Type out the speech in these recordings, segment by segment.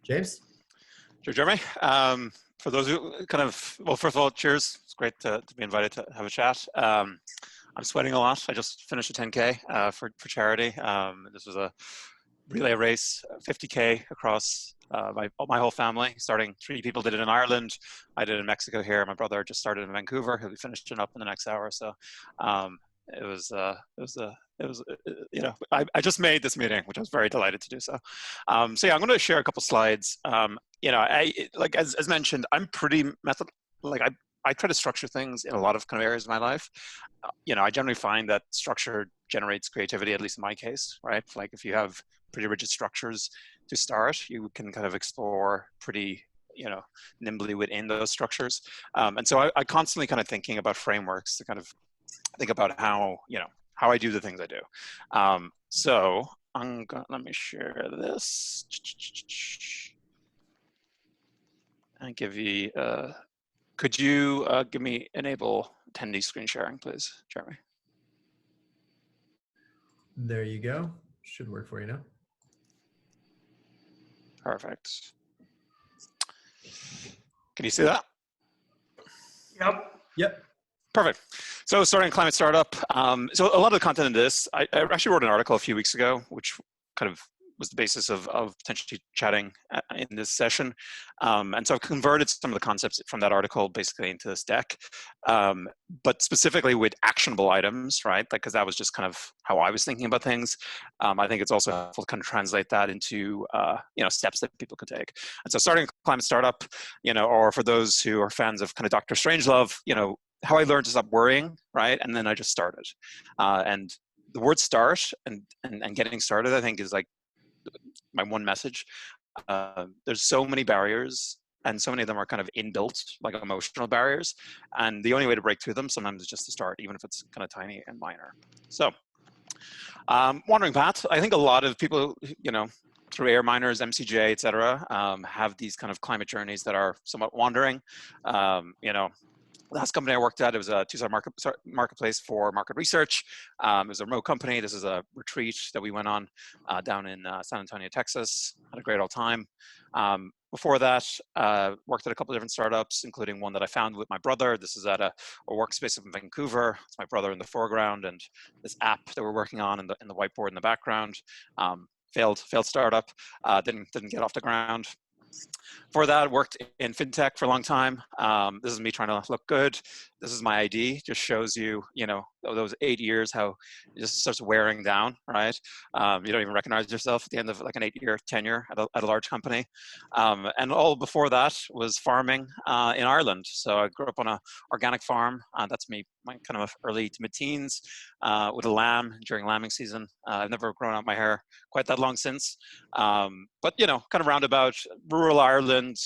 James? Sure, Jeremy. For those who well, first of all, cheers. It's great to be invited to have a chat. I'm sweating a lot. I just finished a 10K for charity. This was a relay race, 50K across my whole family. Starting 3 people did it in Ireland. I did it in Mexico here. My brother just started in Vancouver. He'll be finishing up in the next hour or so. I just made this meeting, which I was very delighted to do so. So yeah, I'm going to share a couple slides. As mentioned, I'm pretty I try to structure things in a lot of kind of areas of my life. I generally find that structure generates creativity, at least in my case, right? Like if you have pretty rigid structures to start, you can kind of explore pretty, nimbly within those structures. And so I constantly kind of thinking about frameworks to kind of think about how I do the things I do. So let me share this and give you, could you enable attendee screen sharing, please, Jeremy? There you go. Should work for you now. Perfect. Can you see that? Yep. Perfect. So starting Climate Startup. So a lot of the content in this, I actually wrote an article a few weeks ago, which kind of was the basis of potentially chatting in this session. And so I've converted some of the concepts from that article basically into this deck, but specifically with actionable items, right? Because that was just kind of how I was thinking about things. I think it's also helpful to kind of translate that into, steps that people could take. And so starting Climate Startup, or for those who are fans of kind of Dr. Strangelove, how I learned to stop worrying, right? And then I just started. And the word start and getting started, I think, is like my one message. There's so many barriers, and so many of them are kind of inbuilt, like emotional barriers. And the only way to break through them sometimes is just to start, even if it's kind of tiny and minor. So, wandering path. I think a lot of people, through air miners, MCJ, et cetera, have these kind of climate journeys that are somewhat wandering. Last company I worked at, it was a two-sided marketplace for market research. It was a remote company. This is a retreat that we went on down in San Antonio, Texas. Had a great old time. Before that, worked at a couple of different startups, including one that I founded with my brother. This is at a workspace in Vancouver. It's my brother in the foreground, and this app that we're working on in the whiteboard in the background. Failed startup. Didn't get off the ground. For that, I worked in fintech for a long time. This is me trying to look good. This is my ID. Just shows you, those 8 years, how it just starts wearing down, right? You don't even recognize yourself at the end of like an 8-year tenure at a large company. And all before that was farming in Ireland. So I grew up on an organic farm. That's me, my kind of early to mid-teens with a lamb during lambing season. I've never grown out my hair quite that long since. But, kind of roundabout rural Ireland,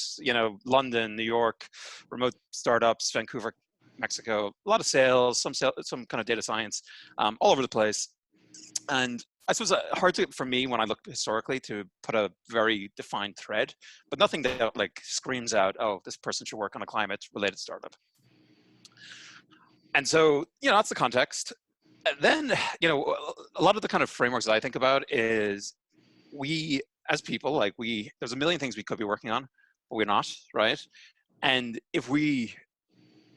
London, New York, remote startups, Vancouver, Mexico, a lot of sales, some kind of data science, all over the place. And I suppose hard for me when I look historically to put a very defined thread, but nothing that like screams out, oh, this person should work on a climate related startup. And so, that's the context. And then, a lot of the kind of frameworks that I think about is we, as people, there's a million things we could be working on, but we're not, right? And if we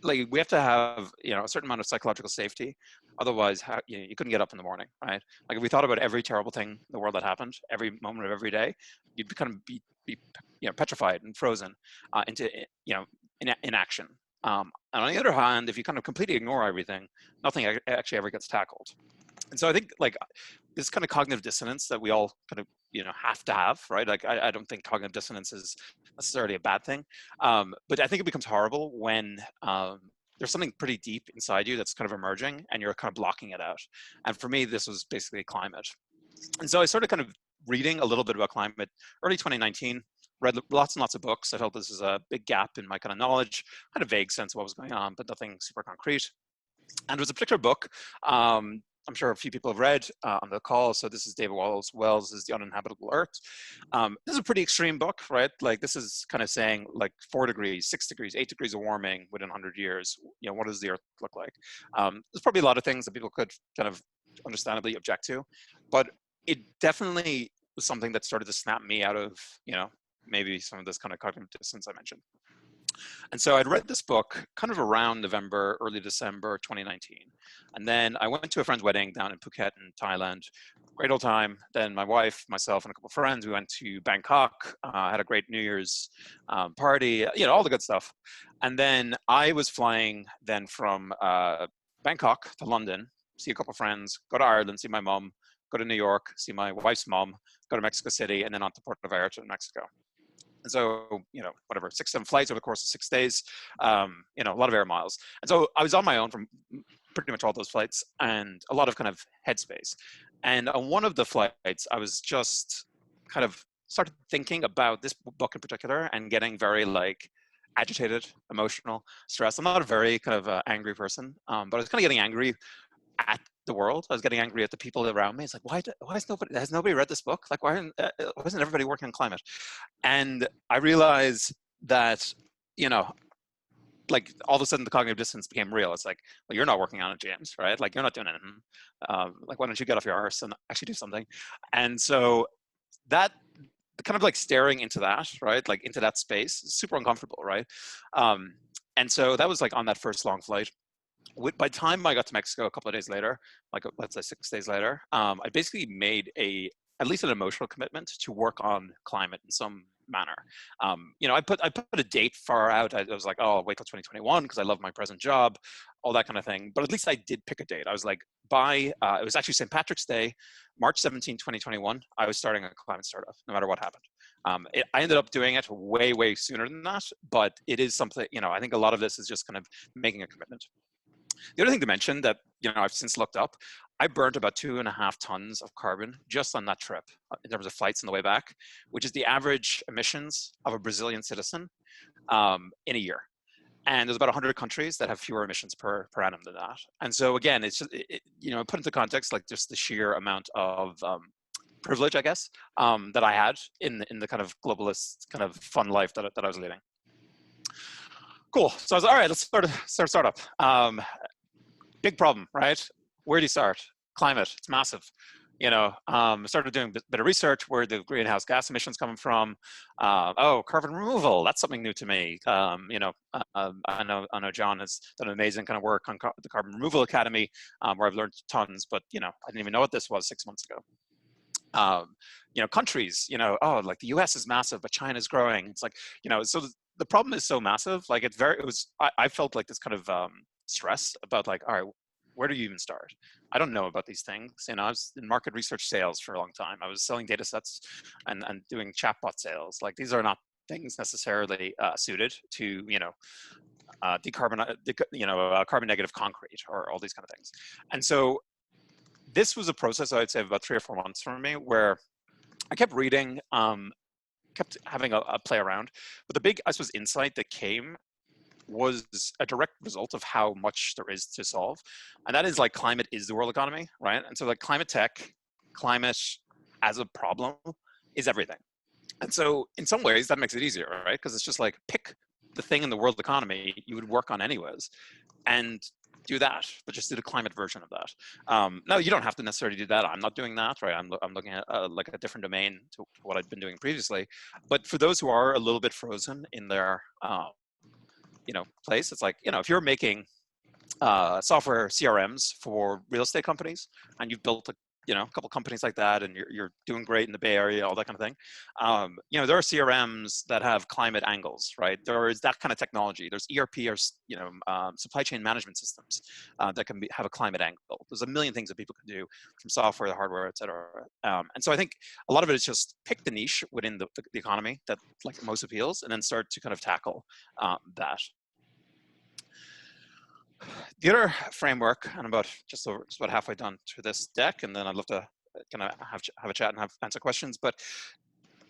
have to have, a certain amount of psychological safety. Otherwise, you couldn't get up in the morning, right? Like if we thought about every terrible thing in the world that happened, every moment of every day, you'd kind of be petrified and frozen into, inaction. And on the other hand, if you kind of completely ignore everything, nothing actually ever gets tackled. And so I think this kind of cognitive dissonance that we all kind of, have to have, right? Like I don't think cognitive dissonance is necessarily a bad thing. But I think it becomes horrible when there's something pretty deep inside you that's kind of emerging and you're kind of blocking it out. And for me, this was basically climate. And so I started kind of reading a little bit about climate early 2019, read lots and lots of books. I felt this is a big gap in my kind of knowledge. I had a vague sense of what was going on, but nothing super concrete. And there was a particular book I'm sure a few people have read on the call. So this is David Wells' The Uninhabitable Earth. This is a pretty extreme book, right? Like this is kind of saying like 4 degrees, 6 degrees, 8 degrees of warming within 100 years. What does the Earth look like? There's probably a lot of things that people could kind of understandably object to, but it definitely was something that started to snap me out of, maybe some of this kind of cognitive dissonance I mentioned. And so I'd read this book kind of around November, early December 2019. And then I went to a friend's wedding down in Phuket in Thailand. Great old time. Then my wife, myself, and a couple of friends, we went to Bangkok, had a great New Year's party, all the good stuff. And then I was flying then from Bangkok to London, see a couple of friends, go to Ireland, see my mom, go to New York, see my wife's mom, go to Mexico City, and then on to Puerto Vallarta in Mexico. And so, whatever, 6, 7 flights over the course of 6 days, a lot of air miles. And so I was on my own from pretty much all those flights and a lot of kind of headspace. And on one of the flights, I was just kind of started thinking about this book in particular and getting very agitated, emotional, stressed. I'm not a very kind of angry person, but I was kind of getting angry at the world. I was getting angry at the people around me. It's like, why has nobody read this book? Like, why isn't everybody working on climate? And I realized that, all of a sudden the cognitive dissonance became real. It's like, well, you're not working on it, James, right? Like, you're not doing anything. Why don't you get off your arse and actually do something? And so that kind of staring into that, right? Like into that space, super uncomfortable, right? And so that was on that first long flight. By the time I got to Mexico a couple of days later, let's say 6 days later, I basically made at least an emotional commitment to work on climate in some manner. I put a date far out. I was like, oh, I'll wait till 2021 because I love my present job, all that kind of thing. But at least I did pick a date. I was like, it was actually St. Patrick's Day, March 17, 2021, I was starting a climate startup, no matter what happened. I ended up doing it way, way sooner than that, but it is something, I think a lot of this is just kind of making a commitment. The other thing to mention that I've since looked up, I burnt about 2.5 tons of carbon just on that trip in terms of flights on the way back, which is the average emissions of a Brazilian citizen in a year. And there's about 100 countries that have fewer emissions per annum than that. And so again, it's just put into context just the sheer amount of privilege, I guess, that I had in the kind of globalist kind of fun life that I was leading. Cool. So I was all right. Let's start a startup. Big problem, right? Where do you start? Climate. It's massive. Started doing a bit of research. Where the greenhouse gas emissions coming from? Carbon removal. That's something new to me. I know John has done amazing kind of work on the Carbon Removal Academy, where I've learned tons. But I didn't even know what this was 6 months ago. Countries. The U.S. is massive, but China's growing. It's like so. The problem is so massive. I felt like this kind of stress about all right, where do you even start? I don't know about these things. I was in market research sales for a long time. I was selling data sets and doing chatbot sales. These are not things necessarily suited to carbon negative concrete or all these kind of things. And so this was a process, I'd say, of about 3 or 4 months for me, where I kept reading, kept having a play around. But the big, I suppose, insight that came was a direct result of how much there is to solve. And that is climate is the world economy, right? And so climate tech, climate as a problem is everything. And so in some ways that makes it easier, right? Because it's just pick the thing in the world economy you would work on anyways and do that, but just do the climate version of that. No, you don't have to necessarily do that. I'm not doing that, right? I'm looking at a different domain to what I'd been doing previously. But for those who are a little bit frozen in their, place, it's if you're making software CRMs for real estate companies and you've built a couple companies like that and you're doing great in the Bay Area, all that kind of thing. There are CRMs that have climate angles, right? There is that kind of technology. There's ERP or, supply chain management systems that can have a climate angle. There's a million things that people can do from software to hardware, et cetera. And so I think a lot of it is just pick the niche within the economy that most appeals and then start to kind of tackle that. The other framework, and I'm just about halfway done to this deck, and then I'd love to kind of have a chat and answer questions. But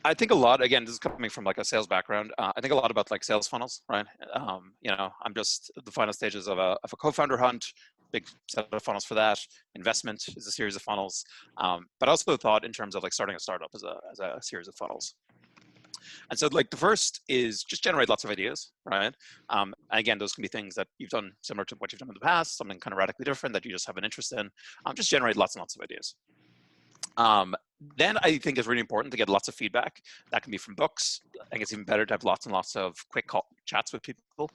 I think a lot, again, this is coming from a sales background. I think a lot about sales funnels, right? I'm just at the final stages of a co-founder hunt, big set of funnels for that. Investment is a series of funnels, but I also thought in terms of starting a startup as a series of funnels. And so the first is just generate lots of ideas, right? And again, those can be things that you've done similar to what you've done in the past, something kind of radically different that you just have an interest in. Just generate lots and lots of ideas. Then I think it's really important to get lots of feedback. That can be from books. think it's even better to have lots and lots of quick call chats with people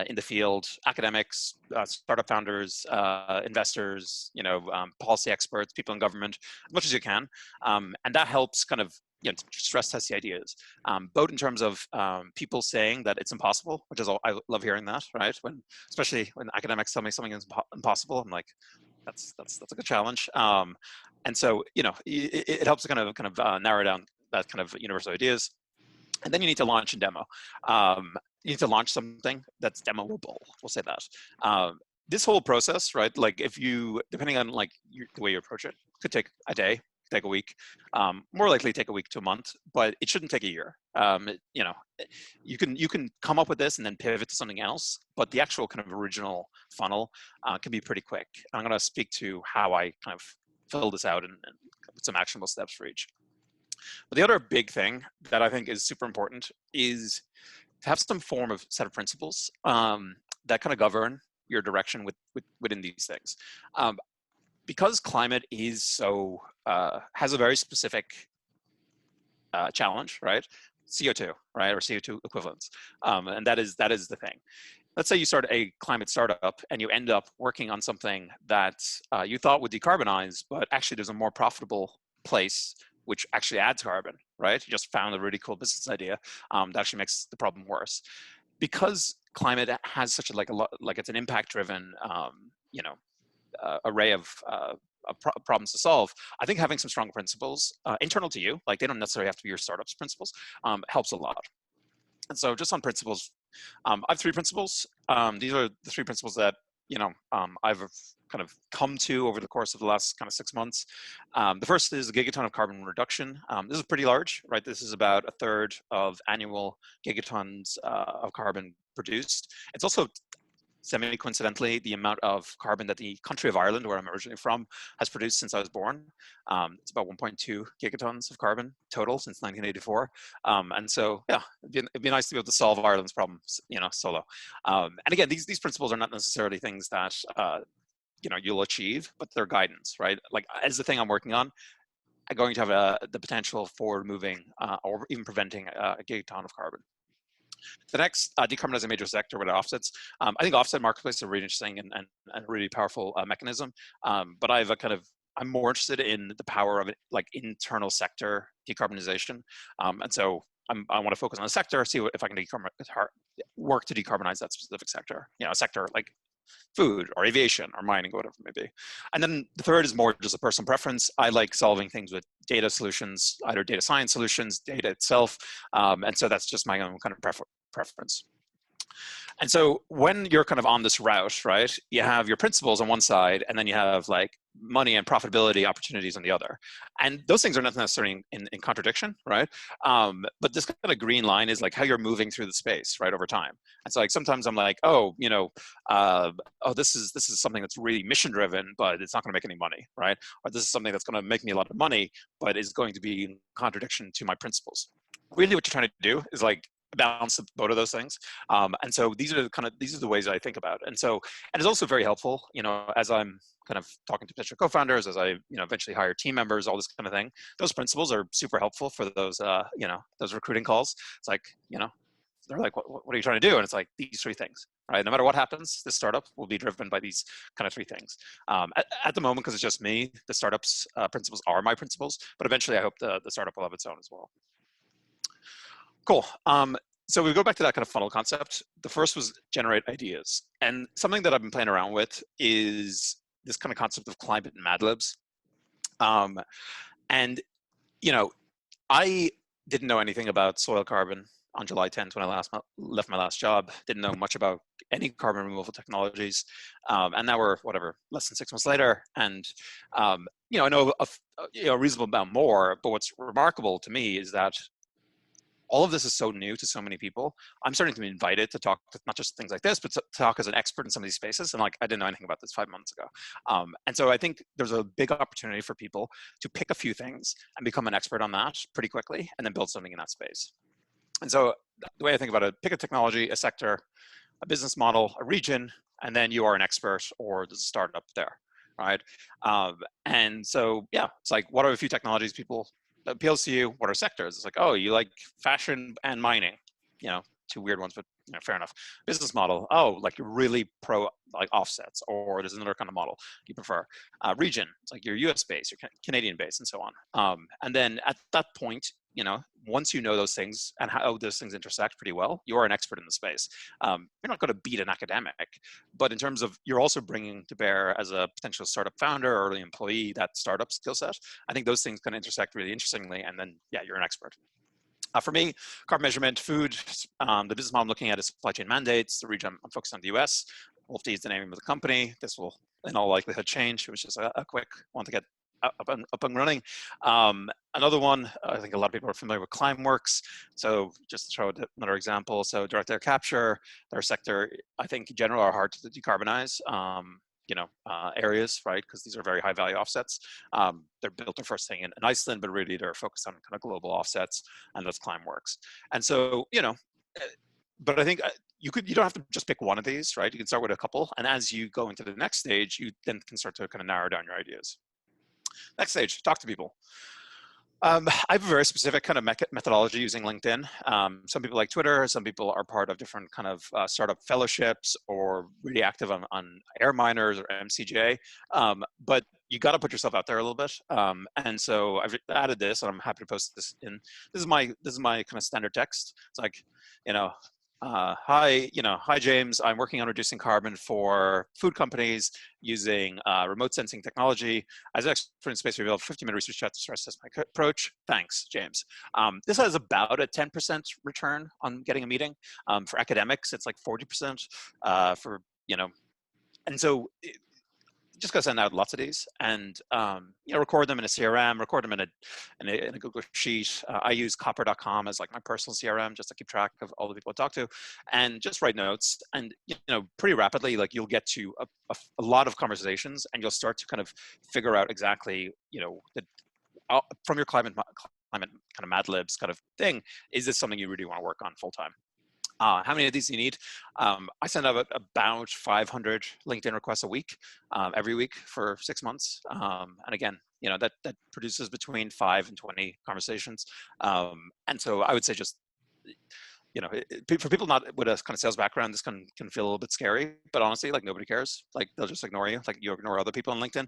in the field, academics, startup founders, investors, policy experts, people in government, as much as you can. And that helps kind of stress test the ideas, both in terms of people saying that it's impossible, which is I love hearing that, right? Especially when academics tell me something is impossible, I'm like, that's a good challenge. And so it helps to kind of narrow down that kind of universal ideas. And then you need to launch and demo. You need to launch something that's demoable. We'll say that. This whole process, right? Like depending on like the way you approach it, could take a day, take a week, more likely take a week to a month, but it shouldn't take a year. You can come up with this and then pivot to something else, but the actual kind of original funnel can be pretty quick. I'm going to speak to how I kind of fill this out and put some actionable steps for each. But the other big thing that I think is super important is to have some form of set of principles that kind of govern your direction within these things. Because climate is has a very specific challenge, right? CO2, right, or CO2 equivalents, and that is the thing. Let's say you start a climate startup and you end up working on something that you thought would decarbonize, but actually there's a more profitable place which actually adds carbon, right? You just found a really cool business idea that actually makes the problem worse. Because climate has such it's an impact-driven, array of problems to solve. I think having some strong principles internal to you, like they don't necessarily have to be your startup's principles, helps a lot. And so just on principles, I have 3 principles. These are the 3 principles that I've kind of come to over the course of the last kind of 6 months. The first is a gigaton of carbon reduction. This is pretty large, right? This is about 1/3 of annual gigatons of carbon produced. It's also semi-coincidentally the amount of carbon that the country of Ireland, where I'm originally from, has produced since I was born. It's about 1.2 gigatons of carbon total since 1984. And so, yeah, it'd be nice to be able to solve Ireland's problems, solo. And again, these principles are not necessarily things that you'll achieve, but they're guidance, right? Like as the thing I'm working on, I'm going to have the potential for removing or even preventing a gigaton of carbon. The next, decarbonize a major sector with offsets. I think offset marketplaces are really interesting and a really powerful mechanism. But I'm more interested in the power of like internal sector decarbonization. And so I want to focus on the sector, see if I can work to decarbonize that specific sector. A sector like food or aviation or mining or whatever it may be. And then the third is more just a personal preference. I like solving things with data solutions, either data science solutions, data itself. And so that's just my own kind of preference. And so when you're kind of on this route, right, you have your principles on one side, and then you have like money and profitability opportunities on the other. And those things are not necessarily in contradiction, right? But this kind of green line is like how you're moving through the space, right, over time. And so like sometimes I'm like, this is something that's really mission driven, but it's not going to make any money, right? Or this is something that's going to make me a lot of money, but is going to be in contradiction to my principles. Really what you're trying to do is like balance both of those things. And so these are the ways I think about it. And it's also very helpful, as I'm kind of talking to potential co-founders, as I, eventually hire team members, all this kind of thing. Those principles are super helpful for those, those recruiting calls. It's like, they're like, what are you trying to do? And it's like these 3 things, right? No matter what happens, this startup will be driven by these kind of 3 things. At the moment, because it's just me, the startup's principles are my principles, but eventually I hope the startup will have its own as well. Cool. So we go back to that kind of funnel concept. The first was generate ideas. And something that I've been playing around with is this kind of concept of climate and Mad Libs. I didn't know anything about soil carbon on July 10th when I left my last job. Didn't know much about any carbon removal technologies. And now we're, less than 6 months later. And, I know a reasonable amount more, but what's remarkable to me is that all of this is so new to so many people. I'm starting to be invited to talk to not just things like this, but to talk as an expert in some of these spaces. And like, I didn't know anything about this 5 months ago. And so I think there's a big opportunity for people to pick a few things and become an expert on that pretty quickly and then build something in that space. And so the way I think about it, pick a technology, a sector, a business model, a region, and then you are an expert or there's a startup there, right? And so, yeah, it's like, what are a few technologies people appeals to you? What are sectors? It's like, oh, you like fashion and mining, you know, two weird ones, but you know, fair enough. Business model, oh, like you're really pro like offsets, or there's another kind of model you prefer. Region, it's like you're US based, you're Canadian based, and so on. And then at that point, you know, once you know those things and how those things intersect pretty well, you are an expert in the space. You're not going to beat an academic, but in terms of you're also bringing to bear as a potential startup founder or early employee that startup skill set. I think those things can intersect really interestingly, and then yeah, you're an expert. For me, carbon measurement, food, the business model I'm looking at is supply chain mandates. The region I'm focused on the US. Wolf D is the name of the company. This will, in all likelihood, change. It was just a quick one to get up and running. Another one, I think a lot of people are familiar with Climeworks. So just to throw another example. So direct air capture, their sector, I think in general are hard to decarbonize. You know, areas, right? Because these are very high value offsets. They're built their first thing in Iceland, but really they're focused on kind of global offsets, and that's Climeworks. And so, you know, but I think you don't have to just pick one of these, right? You can start with a couple, and as you go into the next stage, you then can start to kind of narrow down your ideas. Next stage, talk to people. I have a very specific kind of methodology using LinkedIn. Some people like Twitter. Some people are part of different kind of startup fellowships or really active on air miners or MCJ. But you got to put yourself out there a little bit. And so I've added this, and I'm happy to post this in. This is my kind of standard text. It's like, you know, hi James. I'm working on reducing carbon for food companies using remote sensing technology. As an expert in space, we have a 15-minute research chat to stress test my approach. Thanks, James. This has about a 10% return on getting a meeting. For academics, it's like 40% for, you know, and so just gotta send out lots of these and you know, record them in a CRM, record them in a Google Sheet. I use copper.com as like my personal CRM just to keep track of all the people I talk to, and just write notes. And you know, pretty rapidly, like you'll get to a lot of conversations, and you'll start to kind of figure out exactly, you know, from your climate kind of Mad Libs kind of thing, is this something you really want to work on full time? How many of these do you need? I send out about 500 LinkedIn requests a week, every week for 6 months. And again, you know, that produces between 5 and 20 conversations. And so I would say just, you know, for people not with a kind of sales background, this can feel a little bit scary, but honestly, like nobody cares. Like they'll just ignore you, like you ignore other people on LinkedIn.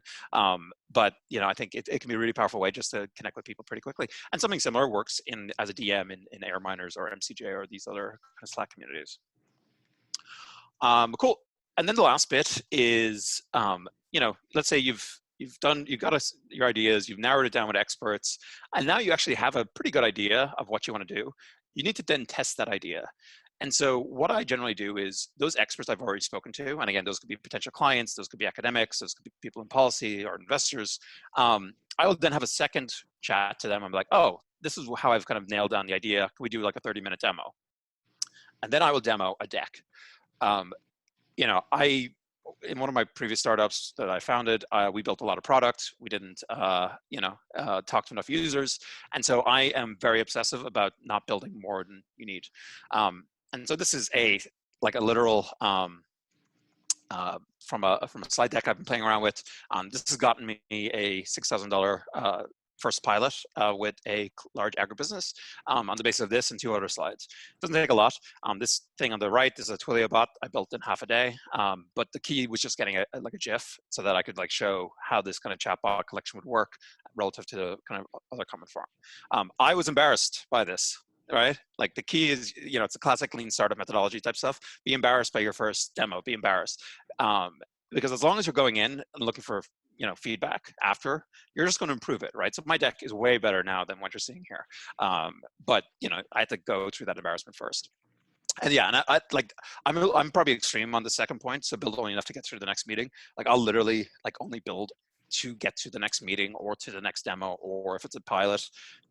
But you know, I think it can be a really powerful way just to connect with people pretty quickly. And something similar works as a DM in Air Miners or MCJ or these other kind of Slack communities. Cool. And then the last bit is, you know, let's say you've got your ideas, you've narrowed it down with experts, and now you actually have a pretty good idea of what you want to do. You need to then test that idea. And so what I generally do is those experts I've already spoken to, and again, those could be potential clients, those could be academics, those could be people in policy or investors. I will then have a second chat to them. I'm like, oh, this is how I've kind of nailed down the idea. Can we do like a 30-minute demo? And then I will demo a deck. You know, in one of my previous startups that I founded, we built a lot of product. We didn't, you know, talk to enough users. And so I am very obsessive about not building more than you need. And so this is like a literal, from a slide deck I've been playing around with. This has gotten me a $6,000 first pilot with a large agribusiness on the basis of this and 2 other slides. It doesn't take a lot. This thing on the right is a Twilio bot I built in half a day. But the key was just getting like a GIF so that I could like show how this kind of chatbot collection would work relative to the kind of other common form. I was embarrassed by this. Right? Like the key is, you know, it's a classic lean startup methodology type stuff. Be embarrassed by your first demo, be embarrassed. Because as long as you're going in and looking for, you know, feedback after, you're just going to improve it, right? So my deck is way better now than what you're seeing here. But, you know, I had to go through that embarrassment first. And yeah, and I'm probably extreme on the second point. So build only enough to get through the next meeting. Like I'll literally like only build to get to the next meeting or to the next demo, or if it's a pilot,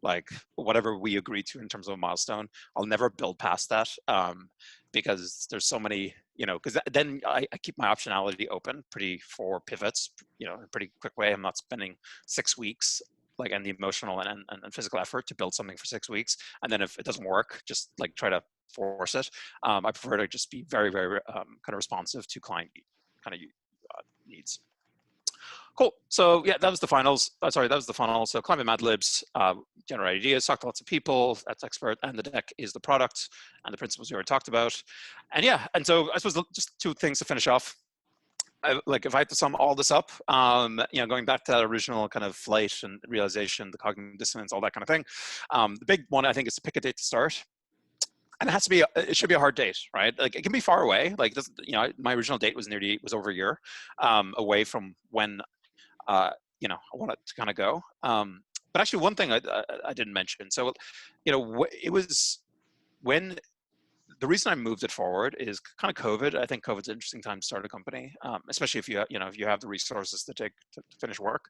like whatever we agree to in terms of a milestone, I'll never build past that because there's so many, you know, because then I keep my optionality open for pivots, you know, in a pretty quick way. I'm not spending 6 weeks like and the emotional and physical effort to build something for 6 weeks. And then if it doesn't work, just like try to force it. I prefer to just be very, very kind of responsive to client kind of needs. Cool. So yeah, that was the finals. Sorry, that was the funnel. So climbing Mad Libs, generate ideas, talk to lots of people. That's expert, and the deck is the product and the principles we already talked about. And yeah, and so I suppose just two things to finish off. Like if I had to sum all this up, going back to that original kind of flight and realization, the cognitive dissonance, all that kind of thing. The big one I think is to pick a date to start. And it should be a hard date, right? Like it can be far away. Like this, my original date was over a year away from when I want it to kind of go. But actually, one thing I didn't mention. So, it was when the reason I moved it forward is kind of COVID. I think COVID's an interesting time to start a company, especially if you have the resources to finish work.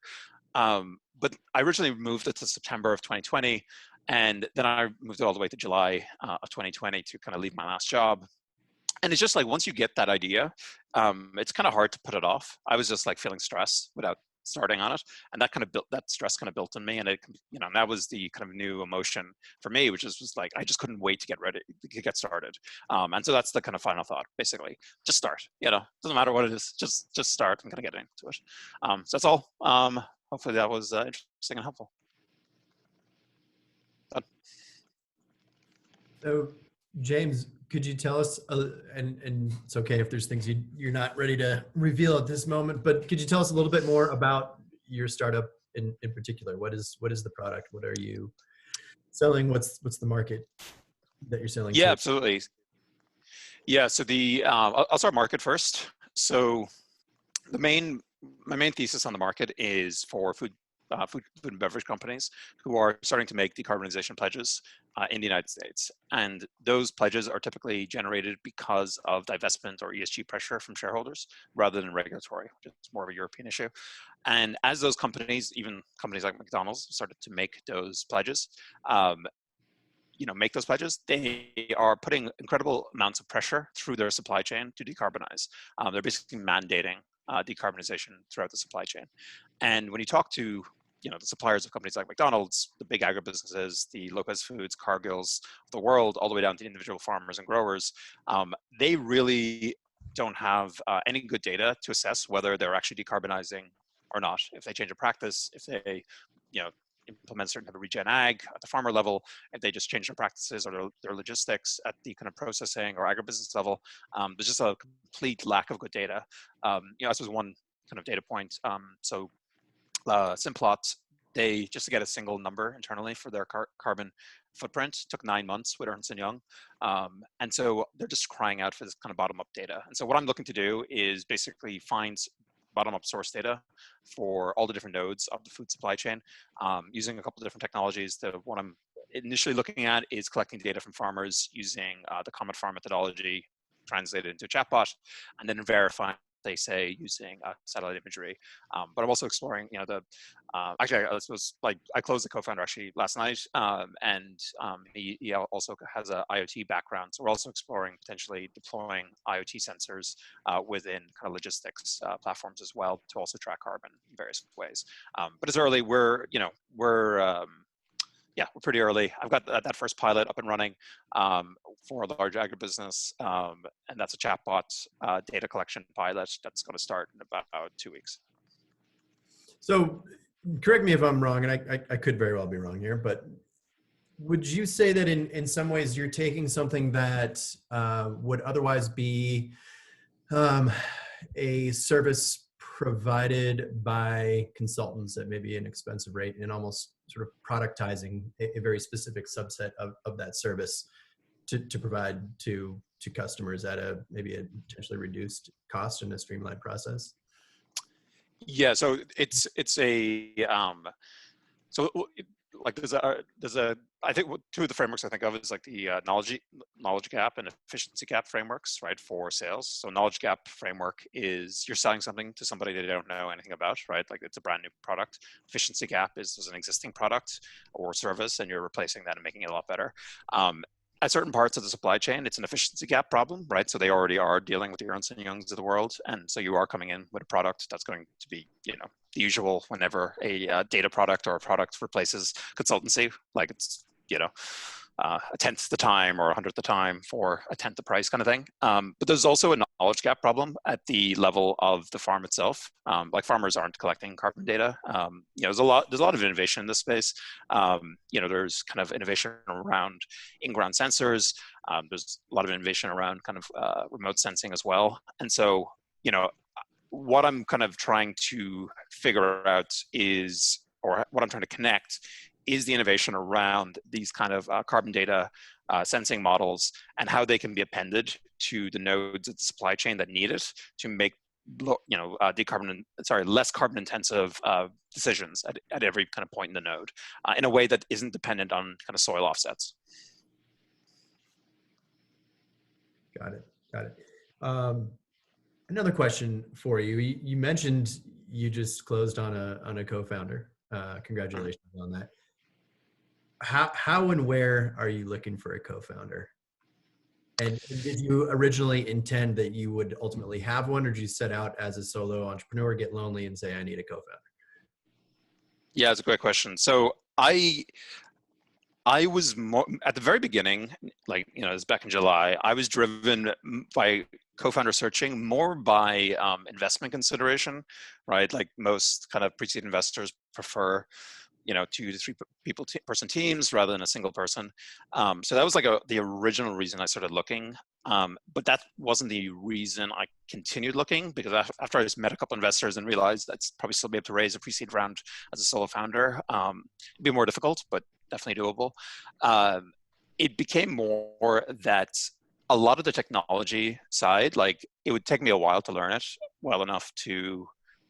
But I originally moved it to September of 2020, and then I moved it all the way to July of 2020 to kind of leave my last job. And it's just like once you get that idea, it's kind of hard to put it off. I was just like feeling stress without starting on it, and that stress kind of built in me, and and that was the kind of new emotion for me, which is just like I just couldn't wait to get ready to get started. And so that's the kind of final thought, basically. Just start. Doesn't matter what it is. Just start and kind of get into it. So that's all. Hopefully that was interesting and helpful. Done. So, James, could you tell us, and it's okay if there's things you're not ready to reveal at this moment, but could you tell us a little bit more about your startup in particular? What is the product? What are you selling? What's the market that you're selling Yeah, to? absolutely. Yeah, so I'll start market first. So my main thesis on the market is for food and beverage companies who are starting to make decarbonization pledges in the United States. And those pledges are typically generated because of divestment or ESG pressure from shareholders rather than regulatory, which is more of a European issue. And as those companies, even companies like McDonald's, started to make those pledges, they are putting incredible amounts of pressure through their supply chain to decarbonize. They're basically mandating decarbonization throughout the supply chain. And when you talk to the suppliers of companies like McDonald's, the big agribusinesses, the Lopez Foods, Cargills of the world, all the way down to individual farmers and growers, they really don't have any good data to assess whether they're actually decarbonizing or not. If they change a practice, if they, implement certain type of regen ag at the farmer level, if they just change their practices or their logistics at the kind of processing or agribusiness level, there's just a complete lack of good data. This was one kind of data point. Simplot, they just to get a single number internally for their carbon footprint took 9 months with Ernst & Young. And so they're just crying out for this kind of bottom-up data. And so what I'm looking to do is basically find bottom-up source data for all the different nodes of the food supply chain using a couple of different technologies. What I'm initially looking at is collecting data from farmers using the Comet Farm methodology translated into a chatbot, and then verifying they say using satellite imagery. But I'm also exploring, actually, I closed the co-founder actually last night, and he also has an IoT background. So we're also exploring potentially deploying IoT sensors within kind of logistics platforms as well to also track carbon in various ways. But it's early. We're pretty early. I've got that first pilot up and running for a large agribusiness, and that's a chatbot data collection pilot that's going to start in about 2 weeks. So correct me if I'm wrong, and I could very well be wrong here, but would you say that in some ways you're taking something that would otherwise be a service provided by consultants at maybe an expensive rate and almost sort of productizing a very specific subset of that service to provide to customers at maybe a potentially reduced cost in a streamlined process? Yeah, so it's a like there's a I think two of the frameworks I think of is like the knowledge gap and efficiency gap frameworks, right, for sales. So knowledge gap framework is you're selling something to somebody they don't know anything about, right? Like it's a brand new product. Efficiency gap is there's an existing product or service and you're replacing that and making it a lot better. At certain parts of the supply chain, it's an efficiency gap problem, right? So they already are dealing with the Ernst & Youngs of the world. And so you are coming in with a product that's going to be, the usual whenever a data product or a product replaces consultancy, like it's, a tenth the time or a hundredth the time for a tenth the price kind of thing. But there's also a knowledge gap problem at the level of the farm itself. Like farmers aren't collecting carbon data. There's a lot of innovation in this space. There's kind of innovation around in-ground sensors. There's a lot of innovation around kind of remote sensing as well. And so, what I'm kind of trying to figure out is, or what I'm trying to connect, is the innovation around these kind of carbon data sensing models and how they can be appended to the nodes of the supply chain that need it to make less carbon intensive decisions at every kind of point in the node in a way that isn't dependent on kind of soil offsets. Got it. Another question for you. You mentioned you just closed on a co-founder. Congratulations on that. How and where are you looking for a co-founder? And did you originally intend that you would ultimately have one, or did you set out as a solo entrepreneur, get lonely, and say, I need a co-founder? Yeah, it's a great question. So I was more, at the very beginning, like, it was back in July, I was driven by co-founder searching more by investment consideration, right? Like most kind of pre-seed investors prefer, 2 to 3 person teams rather than a single person. So that was like the original reason I started looking. But that wasn't the reason I continued looking, because after I just met a couple investors and realized I'd probably still be able to raise a pre-seed round as a solo founder. It'd be more difficult, but definitely doable. It became more that a lot of the technology side, like it would take me a while to learn it well enough to,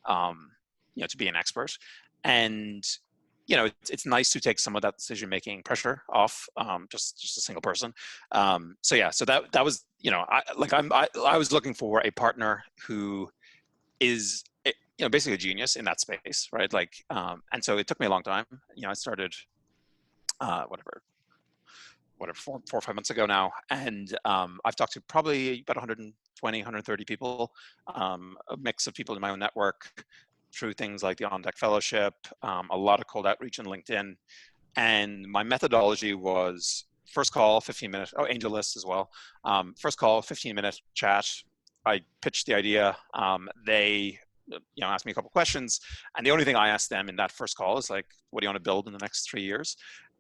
to be an expert. And it's nice to take some of that decision-making pressure off, just a single person. So that was, I was looking for a partner who is, basically a genius in that space, right? Like, and so it took me a long time. I started, whatever, 4 or 5 months ago now, and I've talked to probably about 120, 130 people, a mix of people in my own network, through things like the On Deck Fellowship, a lot of cold outreach on LinkedIn. And my methodology was first call, 15-minute, Angel List as well. First call, 15-minute chat. I pitched the idea. They asked me a couple questions. And the only thing I asked them in that first call is like, what do you want to build in the next 3 years?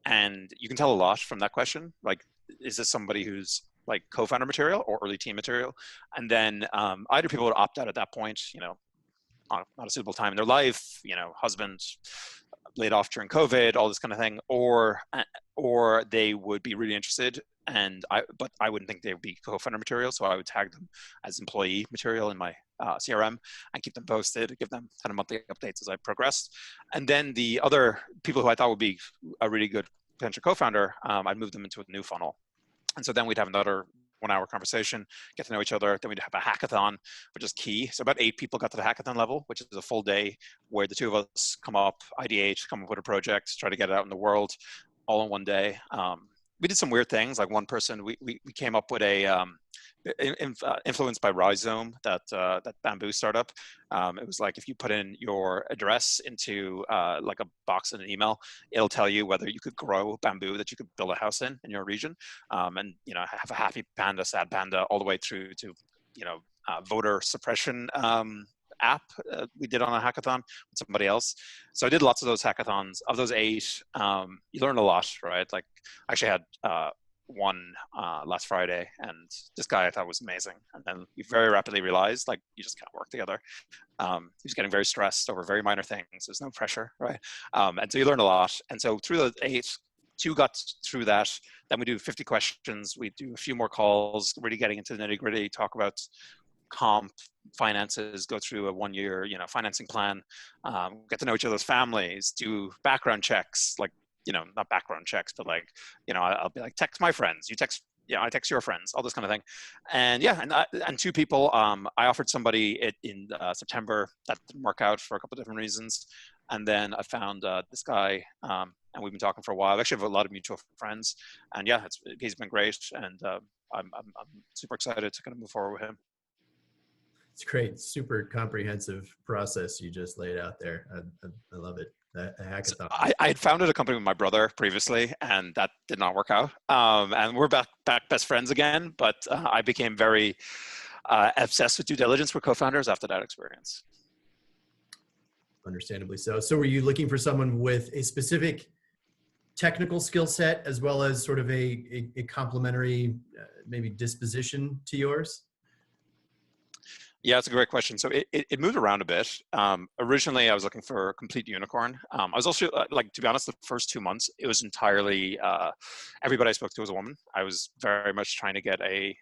And you can tell a lot from that question. Like, is this somebody who's like co-founder material or early team material? And then either people would opt out at that point, not a suitable time in their life, husband laid off during COVID, all this kind of thing, or they would be really interested, but I wouldn't think they would be co-founder material, so I would tag them as employee material in my CRM and keep them posted, give them kind of monthly updates as I progressed. And then the other people who I thought would be a really good potential co-founder, I'd move them into a new funnel. And so then we'd have another 1-hour conversation, get to know each other. Then we'd have a hackathon, which is key. So about 8 people got to the hackathon level, which is a full day where the 2 of us come up, ideate, come up with a project, try to get it out in the world all in one day. We did some weird things. Like one person, we came up with a, influenced by Rhizome, that bamboo startup. It was like, if you put in your address into like a box in an email, it'll tell you whether you could grow bamboo that you could build a house in your region. And have a happy panda, sad panda, all the way through to voter suppression app we did on a hackathon with somebody else. So I did lots of those hackathons. Of those 8, you learn a lot, right? Like, I actually had one last Friday, and this guy I thought was amazing. And then you very rapidly realized, like, you just can't work together. He was getting very stressed over very minor things. There's no pressure, right? And so you learn a lot. And so through those 8, 2 got through that. Then we do 50 questions. We do a few more calls, really getting into the nitty gritty, talk about comp, finances, go through a 1-year, financing plan, get to know each other's families, do background checks, like, not background checks, but like, I'll be like, text my friends, you text, I text your friends, all this kind of thing. And and 2 people, I offered somebody it in September. That didn't work out for a couple of different reasons. And then I found this guy, and we've been talking for a while. I actually have a lot of mutual friends, and he's been great. And I'm super excited to kind of move forward with him. It's great. Super comprehensive process you just laid out there. I love it. a So hackathon. I had founded a company with my brother previously, and that did not work out. And we're back best friends again. But I became very obsessed with due diligence for co-founders after that experience. Understandably so. So were you looking for someone with a specific technical skill set as well as sort of a complementary maybe disposition to yours? Yeah, it's a great question. So it moved around a bit. Originally, I was looking for a complete unicorn. I was also, like, to be honest, the first 2 months, it was entirely, everybody I spoke to was a woman. I was very much trying to get a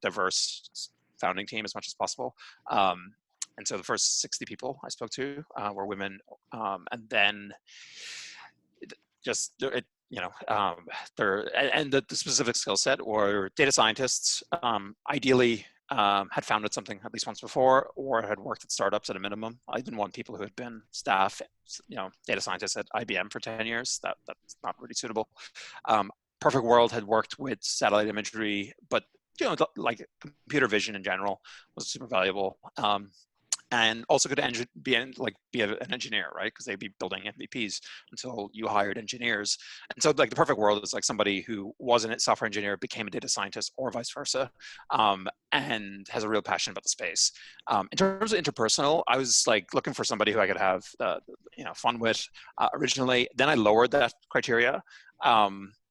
diverse founding team as much as possible. And so the first 60 people I spoke to were women. And then just, the specific skill set were data scientists, ideally had founded something at least once before, or had worked at startups at a minimum. I didn't want people who had been staff, data scientists at IBM for 10 years. That's not really suitable. Perfect World had worked with satellite imagery, but like computer vision in general was super valuable. And also could be an engineer, right? Because they'd be building MVPs until you hired engineers. And so, like, the perfect world is like somebody who wasn't a software engineer, became a data scientist, or vice versa, and has a real passion about the space. In terms of interpersonal, I was like looking for somebody who I could have fun with originally. Then I lowered that criteria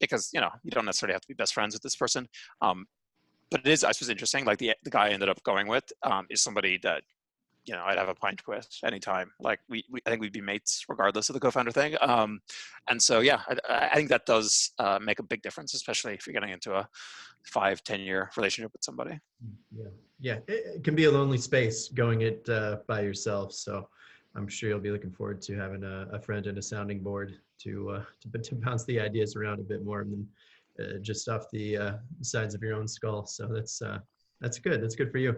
because you don't necessarily have to be best friends with this person. But it is, I suppose, interesting. Like the guy I ended up going with is somebody that I'd have a pint with anytime. Like I think we'd be mates regardless of the co-founder thing. And so, yeah, I think that does make a big difference, especially if you're getting into a 5-10 year relationship with somebody. Yeah. It can be a lonely space going it by yourself. So I'm sure you'll be looking forward to having a friend and a sounding board to bounce the ideas around a bit more than just off the sides of your own skull. So that's good. That's good for you.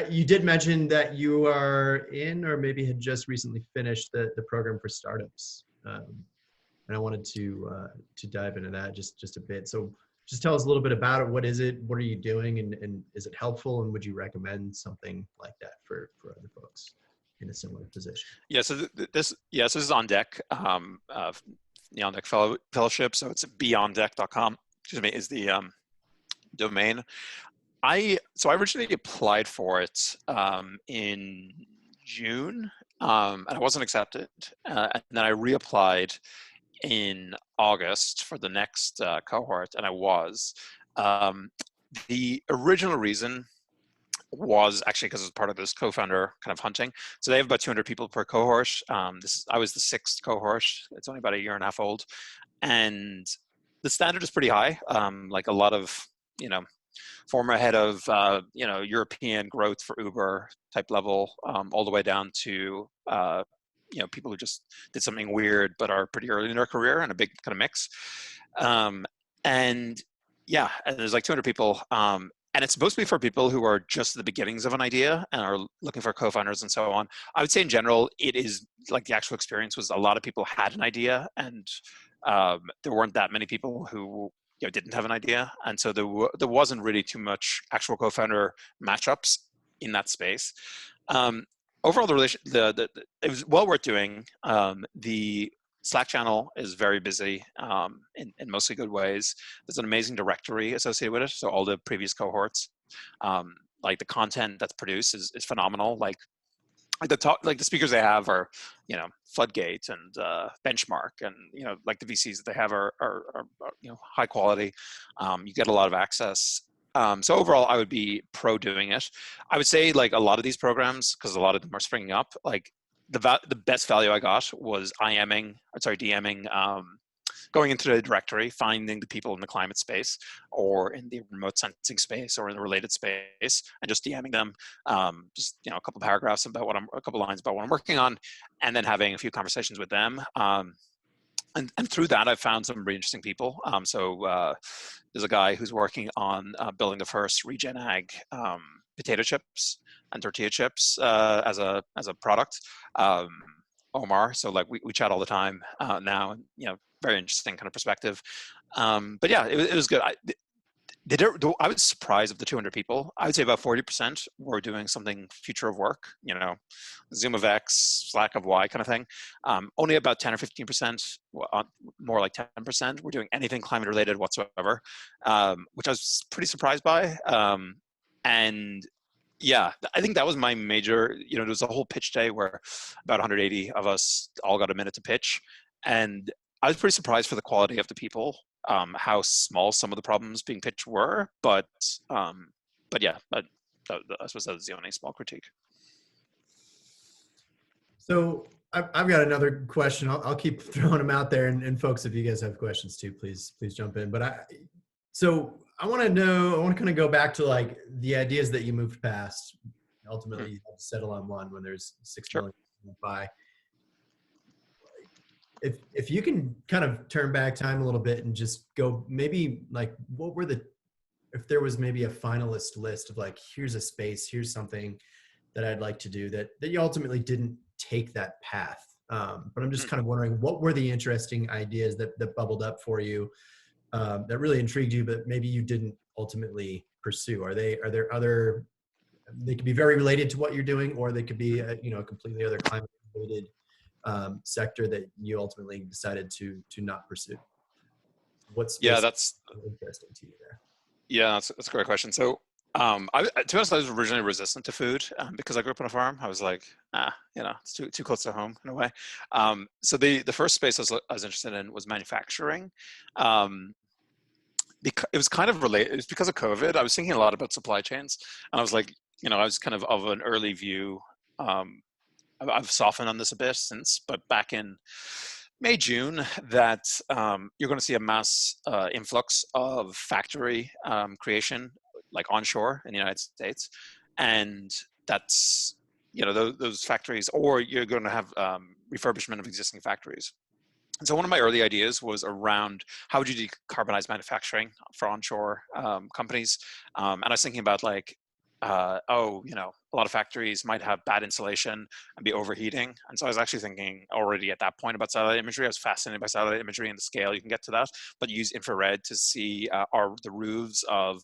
You did mention that you are in, or maybe had just recently finished the program for startups, and I wanted to dive into that just a bit. So, just tell us a little bit about it. What is it? What are you doing? And is it helpful? And would you recommend something like that for other folks in a similar position? Yeah. So this is on deck. The on deck fellowship. So it's beyonddeck.com. Excuse me, is the domain. I originally applied for it in June, and I wasn't accepted. And then I reapplied in August for the next cohort, and I was. The original reason was actually because it was part of this co-founder kind of hunting. So they have about 200 people per cohort. I was the 6th cohort. It's only about a year and a half old, and the standard is pretty high. Like a lot of former head of European growth for Uber type level, all the way down to people who just did something weird but are pretty early in their career, and a big kind of mix. And there's like 200 people, and it's supposed to be for people who are just at the beginnings of an idea and are looking for co-founders and so on. I would say in general, it is like the actual experience was a lot of people had an idea, and there weren't that many people who didn't have an idea, and so there wasn't really too much actual co-founder matchups in that space. Overall, it was well worth doing. The Slack channel is very busy in mostly good ways. There's an amazing directory associated with it, so all the previous cohorts, like the content that's produced is phenomenal. Like the speakers they have are Floodgate and Benchmark, and like the VCs that they have are high quality. You get a lot of access. So overall, I would be pro doing it. I would say like a lot of these programs, because a lot of them are springing up, like the best value I got was DMing, going into the directory, finding the people in the climate space or in the remote sensing space or in the related space, and just DMing them, a couple paragraphs about a couple lines about what I'm working on, and then having a few conversations with them. And through that, I've found some really interesting people. There's a guy who's working on building the first regen ag potato chips and tortilla chips as a product. Omar. So like we chat all the time now, and very interesting kind of perspective. But yeah, it was good. I was surprised of the 200 people. I would say about 40% were doing something future of work, Zoom of X, Slack of Y kind of thing. Only about 10 or 15%, more like 10%, were doing anything climate related whatsoever, which I was pretty surprised by. And yeah, I think that was my major, there was a whole pitch day where about 180 of us all got a minute to pitch. And I was pretty surprised for the quality of the people, how small some of the problems being pitched were. But yeah, I suppose that was the only small critique. So I've got another question. I'll keep throwing them out there, and folks, if you guys have questions too, please jump in. But I want to kind of go back to like the ideas that you moved past. Ultimately, you have to settle on one when there's 6 million to buy. If you can kind of turn back time a little bit and just go, maybe like if there was maybe a finalist list of like, here's a space, here's something that I'd like to do that you ultimately didn't take that path. But I'm just kind of wondering, what were the interesting ideas that bubbled up for you, that really intrigued you, but maybe you didn't ultimately pursue? Are there other, they could be very related to what you're doing, or they could be a completely other climate related sector that you ultimately decided to not pursue? What's that's interesting to you there? Yeah, that's a great question. So, to be honest, I was originally resistant to food because I grew up on a farm. I was like, it's too close to home in a way. So the first space I was interested in was manufacturing. Because it was kind of related. It was because of COVID. I was thinking a lot about supply chains, and I was like, I was kind of an early view. I've softened on this a bit since, but back in May, June, that you're going to see a mass influx of factory creation, like onshore in the United States. And that's, those factories, or you're going to have refurbishment of existing factories. And so one of my early ideas was around how would you decarbonize manufacturing for onshore companies? And I was thinking about like, a lot of factories might have bad insulation and be overheating. And so I was actually thinking already at that point about satellite imagery. I was fascinated by satellite imagery and the scale you can get to that, but use infrared to see are the roofs of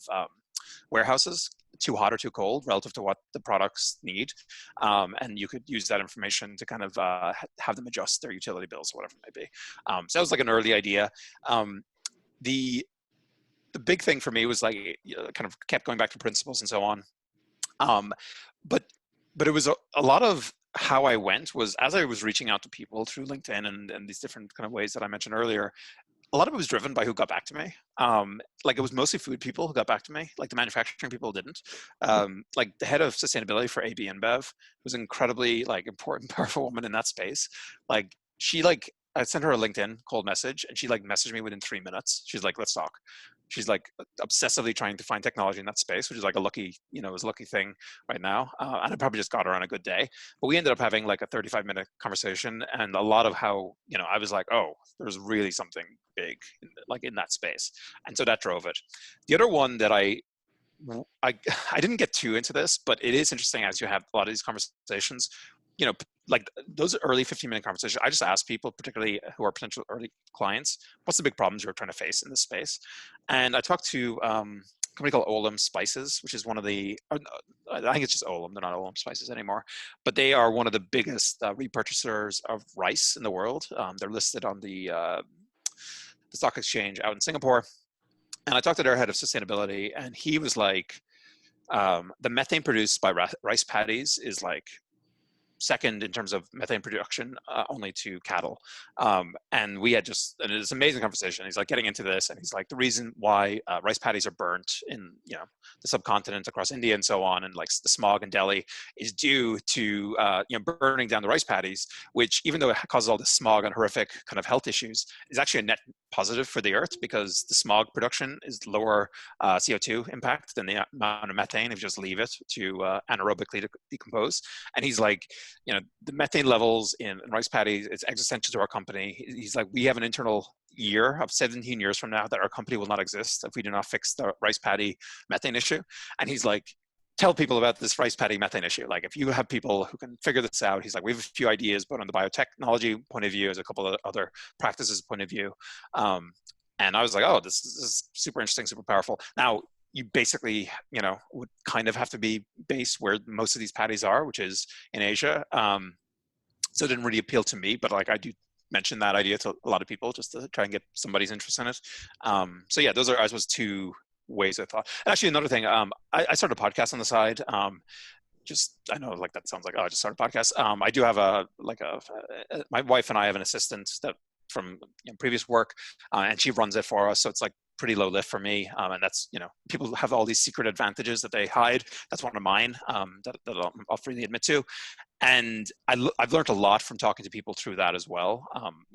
warehouses too hot or too cold relative to what the products need. And you could use that information to kind of have them adjust their utility bills or whatever it may be. So that was like an early idea. The big thing for me was like, kind of kept going back to principles and so on. But it was a lot of how I went was as I was reaching out to people through LinkedIn and these different kind of ways that I mentioned earlier. A lot of it was driven by who got back to me. Like it was mostly food people who got back to me. Like the manufacturing people didn't. Like the head of sustainability for AB InBev was an incredibly like important, powerful woman in that space. Like she I sent her a LinkedIn cold message and she like messaged me within 3 minutes. She's like, let's talk. She's like obsessively trying to find technology in that space, which is like a lucky, it was a lucky thing right now. And I probably just got her on a good day, but we ended up having like a 35-minute conversation. And a lot of how, I was like, oh, there's really something big in that space. And so that drove it. The other one that I didn't get too into this, but it is interesting as you have a lot of these conversations, like those early 15-minute conversations, I just ask people, particularly who are potential early clients, what's the big problems you're trying to face in this space? And I talked to a company called Olam Spices, which is one of the, I think it's just Olam, they're not Olam Spices anymore, but they are one of the biggest repurchasers of rice in the world. They're listed on the stock exchange out in Singapore. And I talked to their head of sustainability, and he was like, the methane produced by rice paddies is like second in terms of methane production, only to cattle. And we had and it was an amazing conversation. He's like getting into this, and he's like, the reason why rice paddies are burnt in the subcontinent across India and so on, and like the smog in Delhi is due to burning down the rice paddies, which even though it causes all this smog and horrific kind of health issues, is actually a net positive for the earth, because the smog production is lower CO2 impact than the amount of methane if you just leave it to anaerobically decompose. And he's like, the methane levels in rice paddies, it's existential to our company. He's like, we have an internal year of 17 years from now that our company will not exist if we do not fix the rice paddy methane issue. And he's like, tell people about this rice paddy methane issue. Like if you have people who can figure this out, he's like, we have a few ideas, but on the biotechnology point of view, as a couple of other practices point of view. And I was like, oh, this is super interesting, super powerful. Now, you basically, would kind of have to be based where most of these patties are, which is in Asia. So it didn't really appeal to me, but like I do mention that idea to a lot of people just to try and get somebody's interest in it. So yeah, those are, I suppose, two ways I thought. And actually another thing, I started a podcast on the side. I know like that sounds like, oh, I just started a podcast. I do have my wife and I have an assistant that from previous work, and she runs it for us. So it's like pretty low lift for me. And that's, people have all these secret advantages that they hide. That's one of mine, that I'll freely admit to. And I've learned a lot from talking to people through that as well.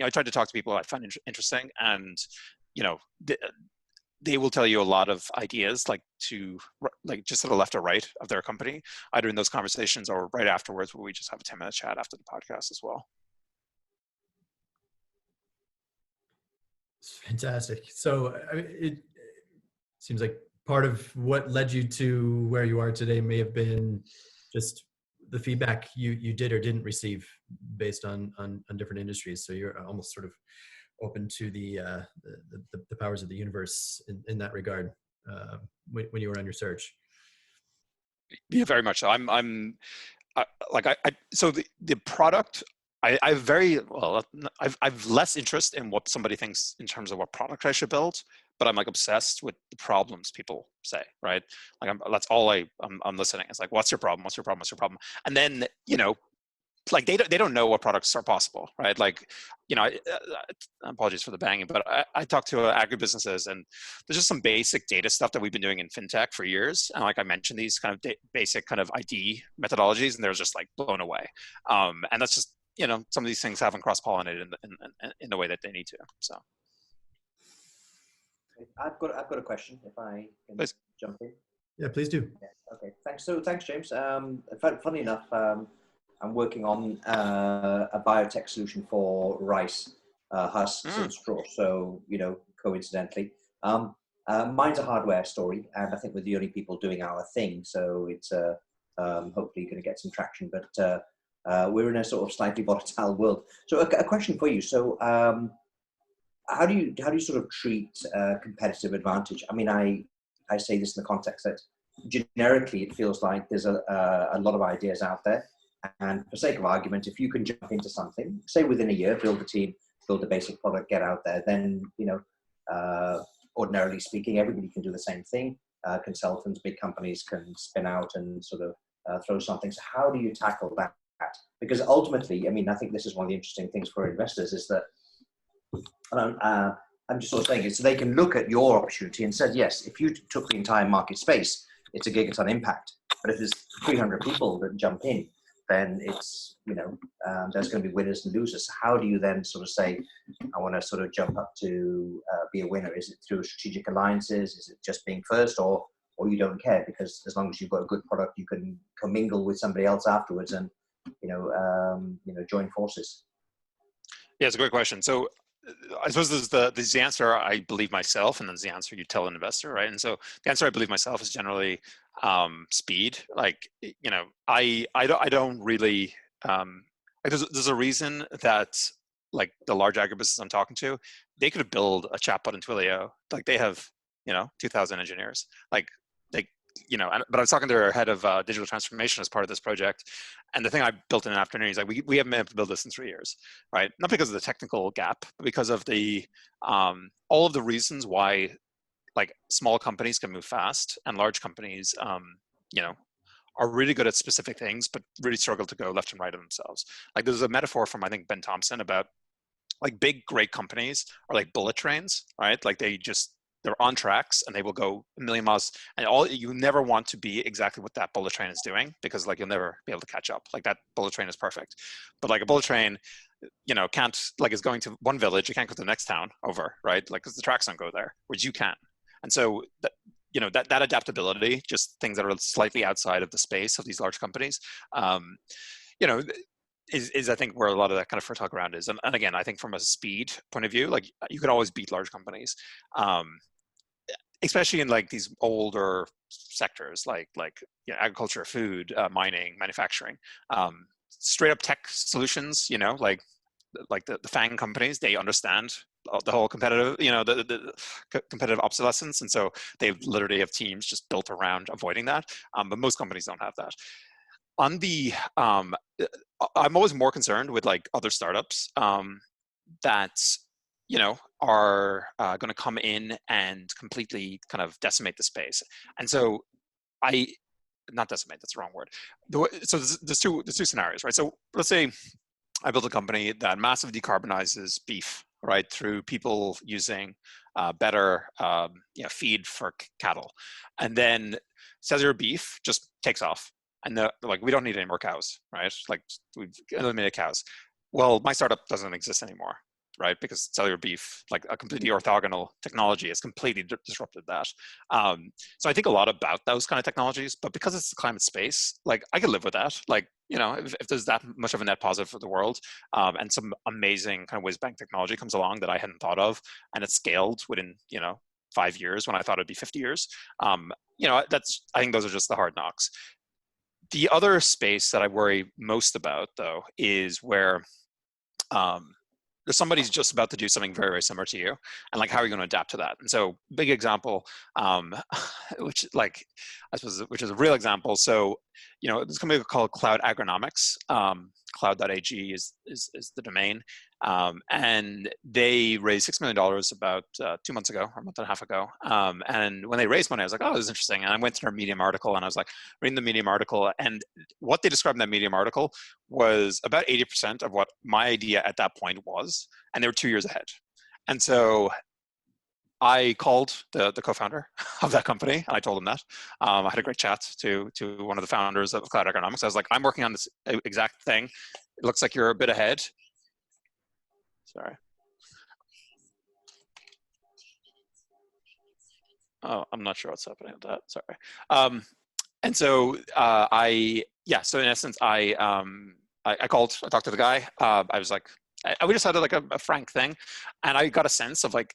I tried to talk to people I find interesting, and, they will tell you a lot of ideas, like just to the left or right of their company, either in those conversations or right afterwards, where we just have a 10-minute chat after the podcast as well. It's fantastic. So it seems like part of what led you to where you are today may have been just the feedback you did or didn't receive based on different industries. So you're almost sort of open to the powers of the universe in that regard when you were on your search. Yeah, very much so. So the product, I've less interest in what somebody thinks in terms of what product I should build, but I'm like obsessed with the problems people say, right? Like that's all I'm listening. It's like, what's your problem? What's your problem? What's your problem? And then, like they don't know what products are possible, right? Like, apologies for the banging, but I talk to agribusinesses, and there's just some basic data stuff that we've been doing in fintech for years. And like I mentioned, these kind of basic kind of ID methodologies, and they're just like blown away. And that's just, some of these things haven't cross-pollinated in the way that they need to. So. I've got a question, if I can Please. Jump in. Yeah, please do. Yeah, okay, thanks. So thanks, James. Funny enough, I'm working on a biotech solution for rice husks and straw. So, coincidentally, mine's a hardware story, and I think we're the only people doing our thing. So it's hopefully going to get some traction. But we're in a sort of slightly volatile world. So a question for you. So how do you sort of treat competitive advantage? I mean, I say this in the context that generically it feels like there's a lot of ideas out there. And for sake of argument, if you can jump into something, say within a year, build a team, build a basic product, get out there, then, ordinarily speaking, everybody can do the same thing. Consultants, big companies can spin out and sort of throw something. So how do you tackle that? Because ultimately, I mean, I think this is one of the interesting things for investors is that, I'm just sort of saying it, so they can look at your opportunity and said, yes, if you took the entire market space, it's a gigaton impact. But if there's 300 people that jump in, then it's, there's going to be winners and losers. So how do you then sort of say, I want to sort of jump up to be a winner? Is it through strategic alliances? Is it just being first, or you don't care? Because as long as you've got a good product, you can commingle with somebody else afterwards and, join forces. Yeah, it's a great question. So I suppose there's the answer I believe myself, and then there's the answer you tell an investor, right? And so the answer I believe myself is generally speed. Like, I don't really, there's a reason that like the large agribusinesses I'm talking to, they could build a chatbot in Twilio. Like they have, 2,000 engineers. But I was talking to our head of digital transformation as part of this project. And the thing I built in an afternoon, he's like, we haven't been able to build this in 3 years, right? Not because of the technical gap, but because of the, all of the reasons why like small companies can move fast and large companies, are really good at specific things, but really struggle to go left and right of themselves. Like there's a metaphor from, I think, Ben Thompson about like big, great companies are like bullet trains, right? Like they're on tracks and they will go a million miles, and you never want to be exactly what that bullet train is doing, because like you'll never be able to catch up. Like that bullet train is perfect, but like a bullet train, can't, like, is going to one village, you can't go to the next town over, right? Like, because the tracks don't go there, whereas you can. And so that adaptability, just things that are slightly outside of the space of these large companies, is I think where a lot of that kind of fertile ground is. And again, I think from a speed point of view, like you could always beat large companies, especially in like these older sectors, like agriculture, food, mining, manufacturing, straight up tech solutions, like the FANG companies, they understand the whole competitive, the competitive obsolescence. And so they literally have teams just built around avoiding that. But most companies don't have that. On the, I'm always more concerned with like other startups that, are going to come in and completely kind of decimate the space. And so not decimate, that's the wrong word. So there's two scenarios, right? So let's say I built a company that massively decarbonizes beef, right, through people using better feed for cattle. And then cellular beef just takes off. And they're like, we don't need any more cows, right? Like, we've eliminated cows. Well, my startup doesn't exist anymore, right? Because cellular beef, like a completely orthogonal technology, has completely disrupted that. So I think a lot about those kind of technologies, but because it's the climate space, like I could live with that. Like, if there's that much of a net positive for the world, and some amazing kind of whiz bang technology comes along that I hadn't thought of, and it's scaled within, 5 years when I thought it'd be 50 years. I think those are just the hard knocks. The other space that I worry most about, though, is where somebody's just about to do something very, very similar to you, and like, how are you going to adapt to that? And so, big example, which is a real example. So, there's a company called Cloud Agronomics. Cloud.ag is the domain. And they raised $6 million about 2 months ago, or a month and a half ago. And when they raised money, I was like, oh, this is interesting. And I went to their Medium article, and I was like, reading the Medium article, and what they described in that Medium article was about 80% of what my idea at that point was, and they were 2 years ahead. And so I called the co-founder of that company, and I told him that. I had a great chat to one of the founders of Cloud Economics. I was like, I'm working on this exact thing. It looks like you're a bit ahead. Sorry. Oh, I'm not sure what's happening with that. Sorry. And so so in essence, I called, I talked to the guy. I was like, we just had like a frank thing, and I got a sense of like,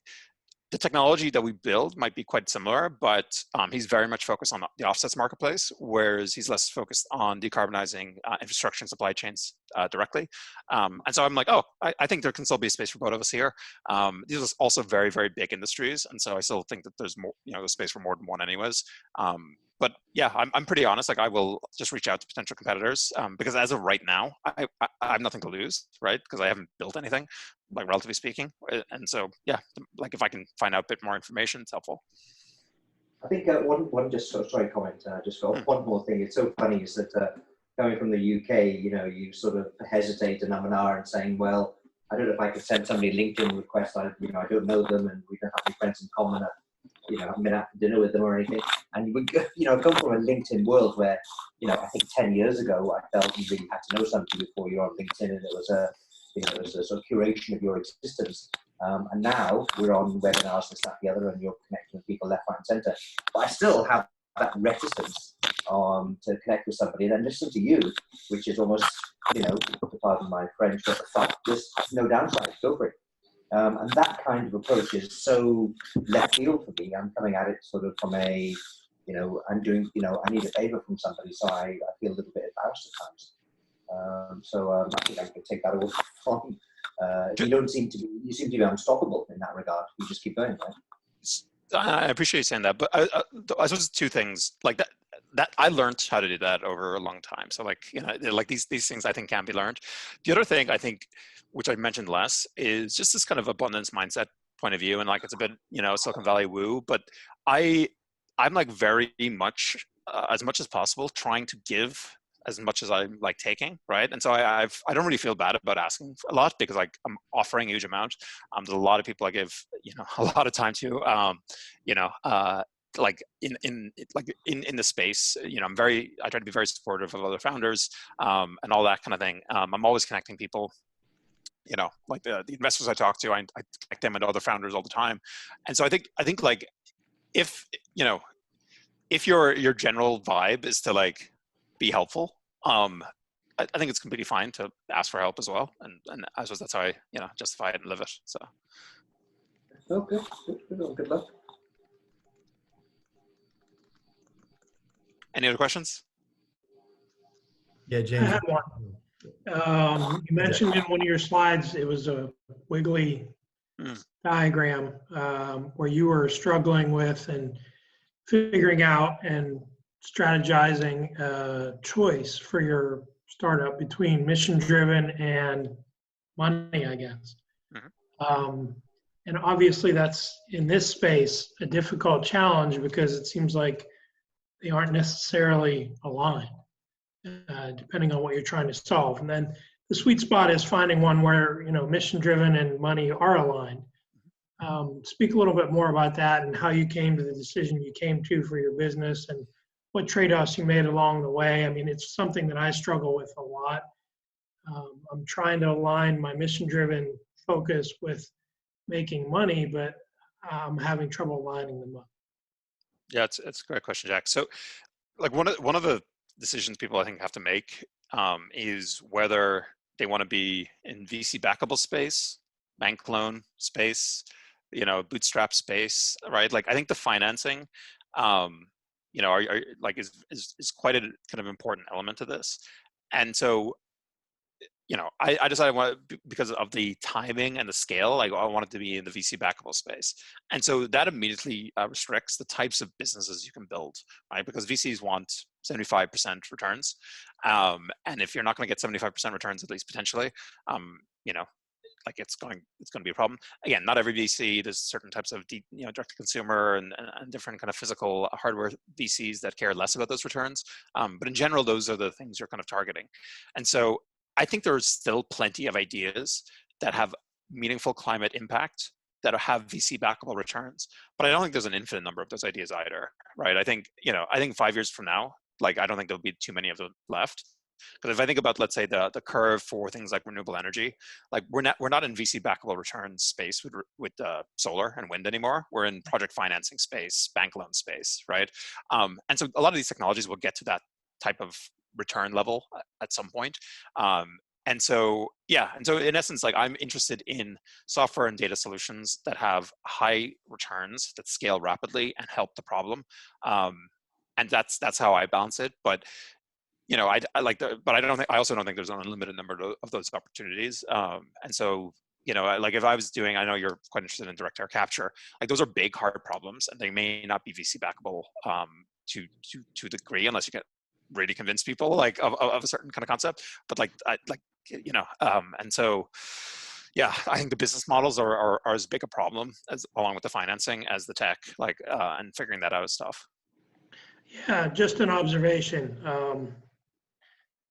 the technology that we build might be quite similar, but he's very much focused on the offsets marketplace, whereas he's less focused on decarbonizing infrastructure and supply chains directly. And so I'm like, I think there can still be a space for both of us here. These are also very, very big industries, and so I still think that there's more, there's space for more than one anyways. But yeah, I'm pretty honest. Like, I will just reach out to potential competitors because as of right now, I have nothing to lose, right? Because I haven't built anything, like, relatively speaking. And so yeah, like, if I can find out a bit more information, it's helpful. I think one just sorry comment. Just got one more thing. It's so funny is that coming from the UK, you sort of hesitate and and saying, well, I don't know if I could send somebody a LinkedIn request. I don't know them, and we don't have any friends in common. I haven't been out for dinner with them or anything. And we, come from a LinkedIn world where, I think 10 years ago, I felt you really had to know something before you're on LinkedIn, and it was a sort of curation of your existence. And now we're on webinars, this, that, the other, and you're connecting with people left, right, and center. But I still have that reticence to connect with somebody and then listen to you, which is almost, pardon my French, what the fuck, just no downside, go for it. And that kind of approach is so left field for me. I'm coming at it sort of from a, I'm doing, I need a favor from somebody, so I feel a little bit embarrassed at times. I think I can take that away from. You seem to be unstoppable in that regard. You just keep going, right? I appreciate you saying that, but I suppose two things like that. That I learned how to do that over a long time. So like, like these things I think can be learned. The other thing I think, which I mentioned less, is just this kind of abundance mindset point of view. And like, it's a bit, Silicon Valley woo, but I'm like very much, as much as possible, trying to give as much as I'm like taking, right? And so I don't really feel bad about asking a lot, because like I'm offering a huge amount. There's a lot of people I give, a lot of time to, like in the space, I try to be very supportive of other founders, and all that kind of thing. I'm always connecting people, like the investors I talk to, I connect them and other founders all the time. And so I think like, if your general vibe is to like be helpful, I think it's completely fine to ask for help as well. And I suppose that's how I, justify it and live it. So. Oh, good luck. Any other questions? Yeah, James. I have one. You mentioned in one of your slides it was a wiggly Mm. diagram where you were struggling with and figuring out and strategizing a choice for your startup between mission driven and money, I guess. Mhm. And obviously that's in this space a difficult challenge because it seems like they aren't necessarily aligned, depending on what you're trying to solve. And then the sweet spot is finding one where, you know, mission driven and money are aligned. Speak a little bit more about that and how you came to the decision you came to for your business and what trade-offs you made along the way. I mean, it's something that I struggle with a lot. I'm trying to align my mission-driven focus with making money, but I'm having trouble lining them up. Yeah, it's a great question, Jack. So, like one of the decisions people I think have to make is whether they want to be in VC backable space, bank loan space, you know, bootstrap space, right? Like I think the financing, you know, are like is quite a kind of important element to this. And so, you know, I decided I want because of the timing and the scale, like I wanted to be in the VC backable space. And so that immediately restricts the types of businesses you can build, right? Because VCs want 75% returns. And if you're not going to get 75% returns, at least potentially, you know, like it's going to be a problem. Again, not every VC, there's certain types of you know, direct to consumer and different kind of physical hardware VCs that care less about those returns. But in general, those are the things you're kind of targeting. And so I think there's still plenty of ideas that have meaningful climate impact that have VC backable returns, but I don't think there's an infinite number of those ideas either, right? I think, you know, I think 5 years from now, like I don't think there'll be too many of them left. Because if I think about, let's say, the curve for things like renewable energy, like we're not in VC backable return space with solar and wind anymore. We're in project financing space, bank loan space, right? And so a lot of these technologies will get to that type of return level at some point. And so, yeah, and so in essence, like I'm interested in software and data solutions that have high returns that scale rapidly and help the problem. And that's how I balance it. But you know, I like but I also don't think there's an unlimited number of those opportunities. And so, you know, like if I was doing, I know you're quite interested in direct air capture, like those are big, hard problems and they may not be VC backable to a degree unless you get really convince people like of a certain kind of concept. But like, you know, and so, yeah, I think the business models are as big a problem as along with the financing as the tech, like, and figuring that out is tough. Yeah, just an observation.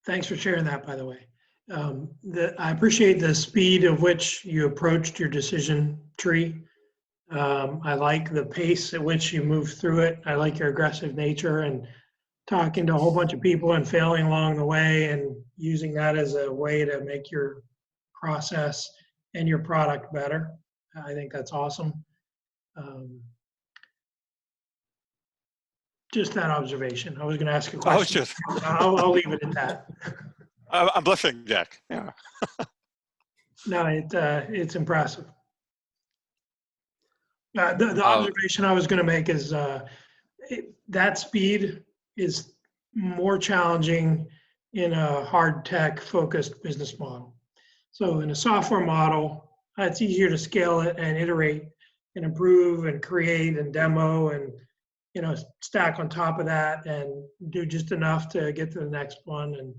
Thanks for sharing that, by the way. I appreciate the speed of which you approached your decision tree. I like the pace at which you move through it. I like your aggressive nature and talking to a whole bunch of people and failing along the way and using that as a way to make your process and your product better. I think that's awesome. Just that observation. I was going to ask a question. Oh, sure. I'll leave it at that. I'm blushing, Jack. Yeah. No, it's impressive. The observation I was going to make is that speed is more challenging in a hard tech focused business model. So in a software model, it's easier to scale it and iterate and improve and create and demo and, you know, stack on top of that and do just enough to get to the next one. And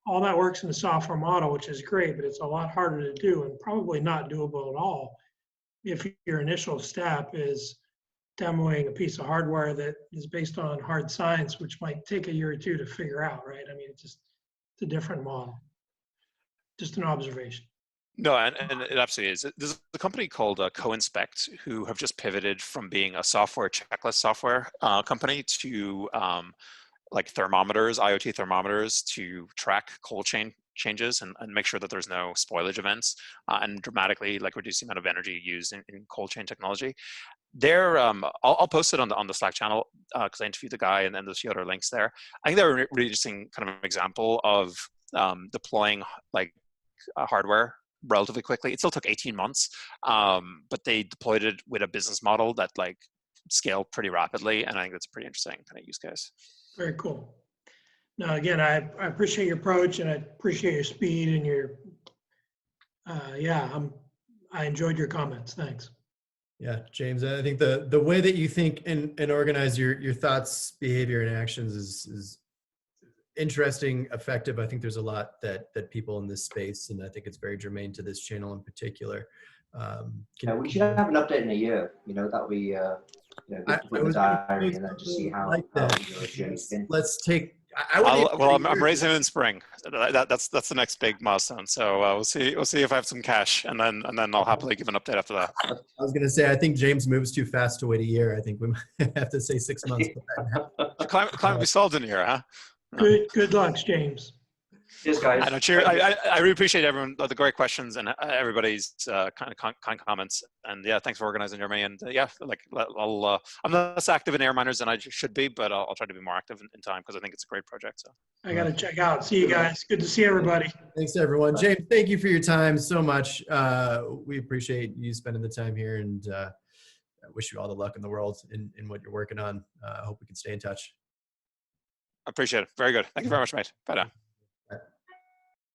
all that works in the software model, which is great, but it's a lot harder to do and probably not doable at all if your initial step is demoing a piece of hardware that is based on hard science, which might take a year or two to figure out, right? I mean, it's a different model. Just an observation. No, and it absolutely is. There's a company called CoInspect who have just pivoted from being a software checklist software company to like thermometers, IoT thermometers to track cold chain changes and make sure that there's no spoilage events and dramatically like reduce the amount of energy used in cold chain technology. They're I'll post it on the Slack channel because I interviewed the guy and then there's a few other links there. I think they're a really interesting kind of example of deploying like hardware relatively quickly. It still took 18 months, but they deployed it with a business model that like scaled pretty rapidly, and I think that's a pretty interesting kind of use case. Very cool. Now, again, I appreciate your approach and I appreciate your speed and your, yeah, I enjoyed your comments. Thanks. Yeah, James, I think the way that you think and organize your thoughts, behavior, and actions is interesting, effective. I think there's a lot that people in this space, and I think it's very germane to this channel in particular. We should have an update in a year. That'll be good to put in the diary and then to see how your journey's been. Let's take. I'm raising it in spring. That's the next big milestone. So we'll see if I have some cash, and then I'll happily give an update after that. I was going to say, I think James moves too fast to wait a year. I think we might have to say 6 months. Climate will be solved in a year, huh? Good luck, James. Cheers, guys. I really appreciate everyone, the great questions and everybody's kind comments. And yeah, thanks for organizing, Jeremy. And I'm less active in air miners than I should be, but I'll try to be more active in time because I think it's a great project. So I got to check out. See you guys. Good to see everybody. Thanks, everyone. James, thank you for your time so much. We appreciate you spending the time here, and I wish you all the luck in the world in what you're working on. I hope we can stay in touch. I appreciate it. Very good. Thank you very much, mate. Bye now.